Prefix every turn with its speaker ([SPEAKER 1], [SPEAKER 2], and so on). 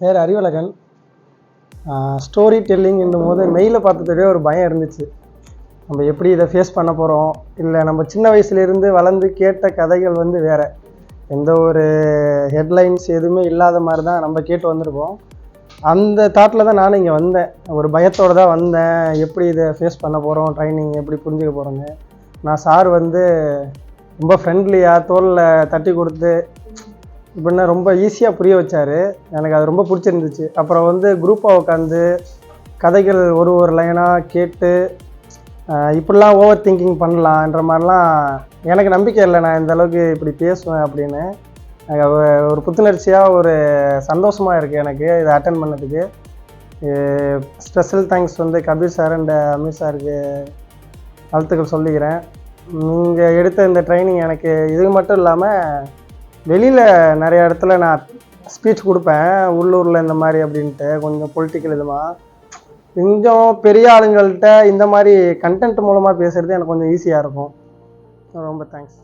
[SPEAKER 1] பேர் அறிவழகன். ஸ்டோரி டெல்லிங்கும் போது மெயிலில் பார்த்ததே ஒரு பயம் இருந்துச்சு. நம்ம எப்படி இதை ஃபேஸ் பண்ண போகிறோம், இல்லை நம்ம சின்ன வயசுலேருந்து வளர்ந்து கேட்ட கதைகள் வந்து வேறு, எந்த ஒரு ஹெட்லைன்ஸ் எதுவுமே இல்லாத மாதிரி தான் நம்ம கேட்டு வந்திருப்போம். அந்த தாட்டில் தான் நானும் இங்கே வந்தேன். ஒரு பயத்தோடு தான் வந்தேன். எப்படி இதை ஃபேஸ் பண்ண போகிறோம், ட்ரைனிங் எப்படி புரிஞ்சுக்க போகிறோன்னு. நான் சார் வந்து ரொம்ப ஃப்ரெண்ட்லியாக தோளில் தட்டி கொடுத்து இப்படின்னா ரொம்ப ஈஸியாக புரிய வச்சார். எனக்கு அது ரொம்ப பிடிச்சிருந்துச்சு. அப்புறம் வந்து குரூப்பாக உட்காந்து கதைகள் ஒரு ஒரு லைனாக கேட்டு இப்படிலாம் ஓவர் திங்கிங் பண்ணலான்ற மாதிரிலாம் எனக்கு நம்பிக்கை இல்லை, நான் இந்த அளவுக்கு இப்படி பேசுவேன் அப்படின்னு. எனக்கு ஒரு புத்துணர்ச்சியாக ஒரு சந்தோஷமாக இருக்குது எனக்கு இதை அட்டன் பண்ணதுக்கு. ஸ்பெஷல் தேங்க்ஸ் வந்து கபீர் சார் அண்ட் அமீர் சாருக்கு வாழ்த்துக்கள் சொல்லிக்கிறேன். நீங்கள் எடுத்த இந்த ட்ரைனிங் எனக்கு இது மட்டும் இல்லாமல் வெளியில் நிறைய இடத்துல நான் ஸ்பீச் கொடுப்பேன், உள்ளூரில் இந்த மாதிரி அப்படின்ட்டு கொஞ்சம் பொலிட்டிக்கல் இதுமாக. கொஞ்சம் பெரிய ஆளுங்கள்கிட்ட இந்த மாதிரி கண்டென்ட் மூலமாக பேசுகிறது எனக்கு கொஞ்சம் ஈஸியாக இருக்கும். ரொம்ப தேங்க்ஸ்.